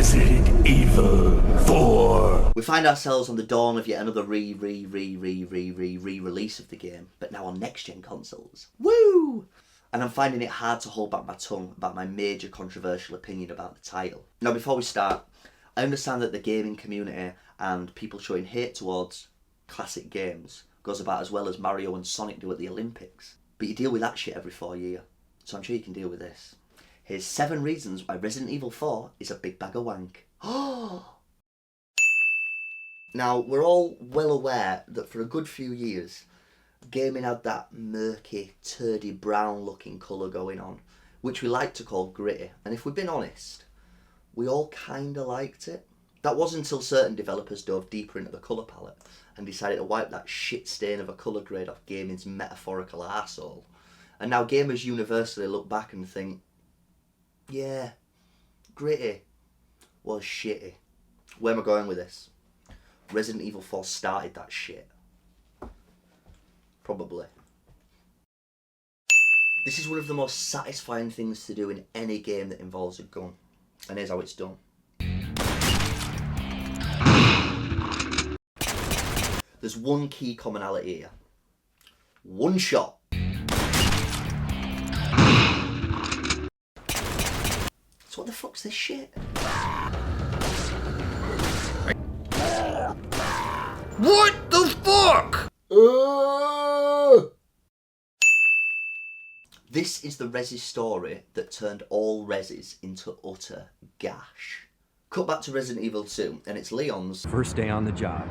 Resident Evil 4. We find ourselves on the dawn of yet another re-release of the game, but now on next-gen consoles. Woo! And I'm finding it hard to hold back my tongue about my major controversial opinion about the title. Now, before we start, I understand that the gaming community and people showing hate towards classic games goes about as well as Mario and Sonic do at the Olympics. But you deal with that shit every 4 years, so I'm sure you can deal with this. Here's 7 reasons why Resident Evil 4 is a big bag of wank. Now, we're all well aware that for a good few years, gaming had that murky, turdy brown looking colour going on, which we like to call gritty. And if we've been honest, we all kinda liked it. That wasn't until certain developers dove deeper into the colour palette and decided to wipe that shit stain of a colour grade off gaming's metaphorical arsehole. And now gamers universally look back and think, yeah, gritty was shitty. Where am I going with this? Resident Evil 4 started that shit. Probably. This is one of the most satisfying things to do in any game that involves a gun. And here's how it's done. There's one key commonality here. One shot. So what the fuck's this shit? What the fuck? This is the Resi story that turned all Resis into utter gash. Cut back to Resident Evil 2, and it's Leon's first day on the job.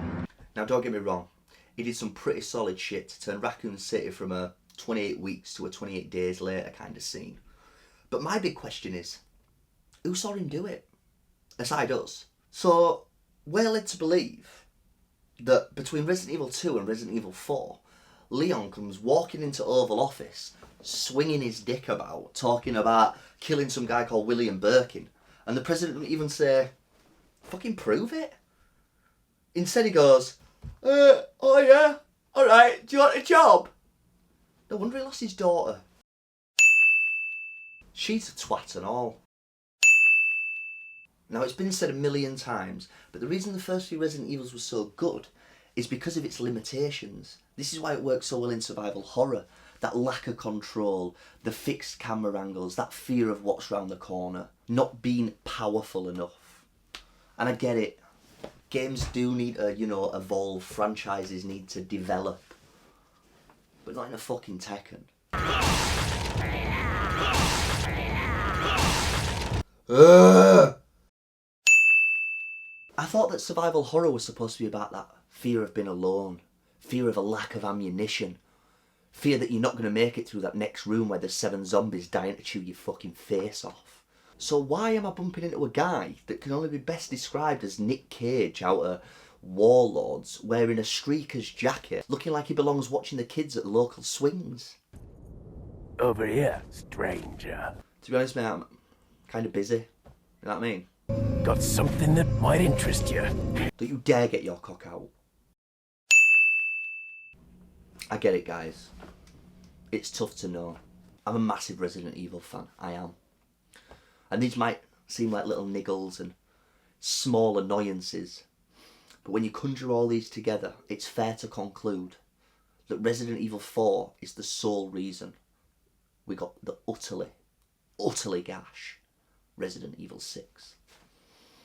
Now, don't get me wrong, he did some pretty solid shit to turn Raccoon City from a 28 weeks to a 28 days later kind of scene. But my big question is, who saw him do it? Aside us. So, we're led to believe that between Resident Evil 2 and Resident Evil 4, Leon comes walking into Oval Office, swinging his dick about, talking about killing some guy called William Birkin, and the president would even say, fucking prove it. Instead he goes, oh yeah, alright, do you want a job? No wonder he lost his daughter. She's a twat and all. Now, it's been said a million times, but the reason the first few Resident Evils were so good is because of its limitations. This is why it works so well in survival horror. That lack of control, the fixed camera angles, that fear of what's round the corner, not being powerful enough. And I get it. Games do need to, evolve. Franchises need to develop. But not in a fucking Tekken. I thought that survival horror was supposed to be about that fear of being alone, fear of a lack of ammunition, fear that you're not going to make it through that next room where there's 7 zombies dying to chew your fucking face off. So why am I bumping into a guy that can only be best described as Nick Cage out of Warlords, wearing a streaker's jacket, looking like he belongs watching the kids at the local swings? Over here, stranger. To be honest, mate, I'm kind of busy. You know what I mean? Got something that might interest you. Don't you dare get your cock out. I get it, guys. It's tough to know. I'm a massive Resident Evil fan. I am. And these might seem like little niggles and small annoyances. But when you conjure all these together, it's fair to conclude that Resident Evil 4 is the sole reason we got the utterly gash Resident Evil 6.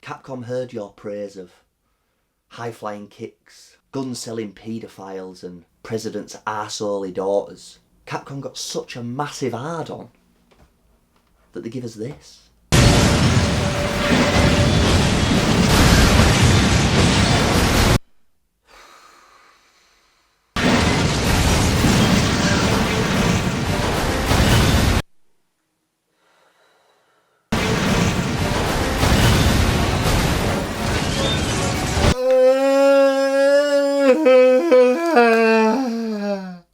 Capcom heard your praise of high-flying kicks, gun-selling paedophiles and president's arseholy daughters. Capcom got such a massive hard-on that they give us this.